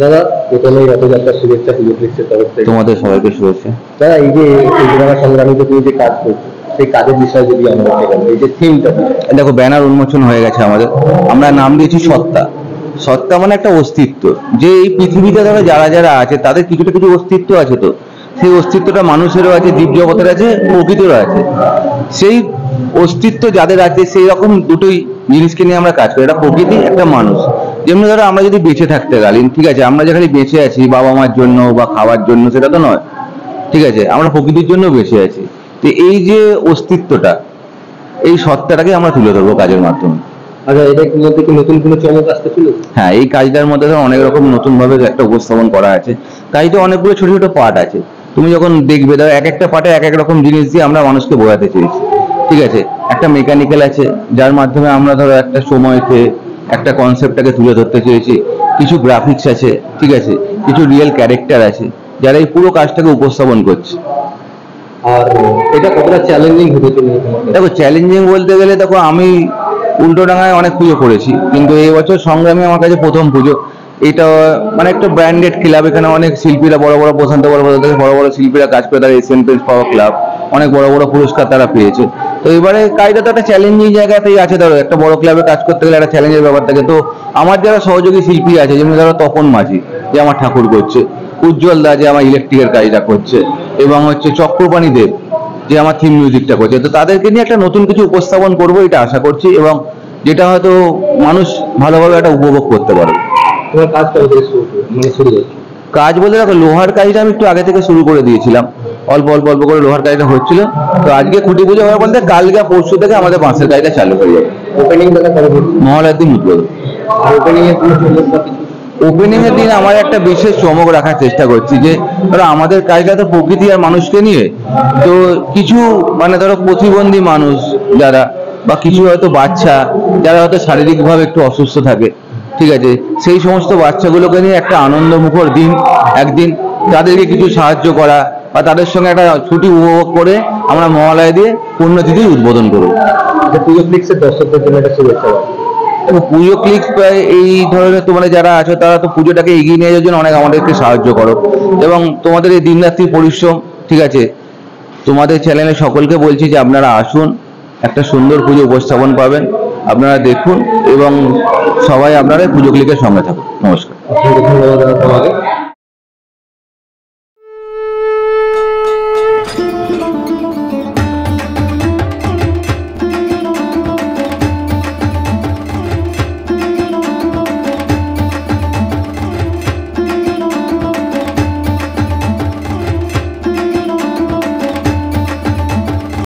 দাদা প্রথমেই রথযাত্রার শুভেচ্ছা পুজোক্লিক্সের তরফ থেকে। তোমাদের সবাইকে শুভেচ্ছা। দাদা এই যে সংগ্রামীতে তুমি যে কাজ করছো সেই কাজের বিষয়ে যদি আমরা এই যে থিমটা, দেখো ব্যানার উন্মোচন হয়ে গেছে আমাদের, আমরা নাম দিয়েছি সত্তা। সত্তা মানে একটা অস্তিত্ব, যে এই পৃথিবীতে ধরো যারা যারা আছে তাদের কিছুটা কিছু অস্তিত্ব আছে, তো সেই অস্তিত্বটা মানুষেরও আছে, জীব জগতের আছে, প্রকৃতিরও আছে। সেই অস্তিত্ব যাদের আছে সেই রকম দুটোই জিনিসকে নিয়ে আমরা কাজ করি, একটা প্রকৃতি একটা মানুষ। যেমনি ধরো আমরা যদি বেঁচে থাকতে গেলি, ঠিক আছে, আমরা যে খালি বেঁচে আছি বাবা মার জন্য বা খাওয়ার জন্য সেটা তো নয়, ঠিক আছে, আমরা প্রকৃতির জন্য বেঁচে আছি। তো এই যে অস্তিত্বটা, এই সত্তাটাকে আমরা তুলে ধরবো কাজের মাধ্যমে। আচ্ছা, এটার মধ্যে কি নতুন কোনো চমক আসতে চলেছে? হ্যাঁ, এই কাজটার মধ্যে অনেক রকম নতুন ভাবে একটা উপস্থাপন করা আছে। কাজটা অনেকগুলো ছোট ছোট পার্ট আছে, তুমি যখন দেখবে ধরো এক একটা পার্টে এক এক রকম জিনিস দিয়ে আমরা মানুষকে বোঝাতে চেয়েছি। ঠিক আছে, একটা মেকানিক্যাল আছে যার মাধ্যমে আমরা ধরো একটা সময়তে একটা কনসেপ্টটাকে তুলে ধরতে চেয়েছি, কিছু গ্রাফিক্স আছে, ঠিক আছে, কিছু রিয়েল ক্যারেক্টার আছে যারা এই পুরো কাজটাকে উপস্থাপন করছে। আর এটা কতটা চ্যালেঞ্জিং হতে চলেছে? দেখো চ্যালেঞ্জিং বলতে গেলে, দেখো আমি উল্টোডাঙায় অনেক পুজো করেছি, কিন্তু এই বছর সংগ্রামী আমার কাছে প্রথম পুজো। এটা মানে একটা ব্র্যান্ডেড ক্লাব, এখানে অনেক শিল্পীরা বড় বড় প্রশান্ত বড় বড় শিল্পীরা কাজ করে, তারা এশিয়ান পেন্টস পাওয়ার ক্লাব অনেক বড় বড় পুরস্কার তারা পেয়েছে। তো এবারে কাজটা তো একটা চ্যালেঞ্জিং জায়গাতেই আছে, ধরো একটা বড় ক্লাবে কাজ করতে গেলে একটা চ্যালেঞ্জের ব্যাপার থাকে। তো আমার যারা সহযোগী শিল্পী আছে, যেমন ধরো তপন মাঝি যে আমার ঠাকুর করছে, উজ্জ্বল দা যে আমার ইলেকট্রিকের কাজটা করছে, এবং হচ্ছে চক্রপাণী দেব যে আমার থিম মিউজিকটা করছে, তো তাদেরকে নিয়ে একটা নতুন কিছু উপস্থাপন করবো এটা আশা করছি, এবং যেটা হয়তো মানুষ ভালোভাবে একটা উপভোগ করতে পারবে। তোমার কাজ কবে থেকে শুরু হচ্ছে? কাজ বলতে দেখো, লোহার কাজটা আমি একটু আগে থেকে শুরু করে দিয়েছিলাম, অল্প অল্প অল্প করে লোহার কাজটা হচ্ছিল। তো আজকে খুঁটি পুজো হওয়ার বলতে কালকে পরশু থেকে আমাদের বাঁশের কাজটা চালু হয়ে যাবে। ওপেনিং দেখা কবে? মহালয়ার দিন উদ্বোধন। আর ওপেনিং এর কোনো চমক? ওপেনিং এর দিন আমার একটা বিশেষ চমক রাখার চেষ্টা করছি, যে ধরো আমাদের কাজটা তো প্রকৃতি আর মানুষকে নিয়ে, তো কিছু মানে ধরো প্রতিবন্ধী মানুষ যারা, বা কিছু হয়তো বাচ্চা যারা হয়তো শারীরিকভাবে একটু অসুস্থ থাকে, ঠিক আছে, সেই সমস্ত বাচ্চাগুলোকে নিয়ে একটা আনন্দমুখর দিন একদিন তাদেরকে কিছু সাহায্য করা, বা তাদের সঙ্গে একটা ছুটি উপভোগ করে আমরা মহালয়া দিয়ে পুণ্যতিথি উদ্বোধন করবো। পুজো ক্লিক্সের দর্শকদের জন্য একটা শুভেচ্ছা। পুজো ক্লিক্স এই ধরনের তোমরা যারা আছো তারা তো পুজোটাকে এগিয়ে নিয়ে যাওয়ার জন্য অনেক আমাদেরকে সাহায্য করো, এবং তোমাদের এই দিনরাত্রি পরিশ্রম, ঠিক আছে, তোমাদের চ্যানেলে সকলকে বলছি যে আপনারা আসুন, একটা সুন্দর পুজো উপস্থাপন পাবেন, আপনারা দেখুন, এবং সবাই আপনারা পুজো ক্লিকের সঙ্গে থাকুন। নমস্কার।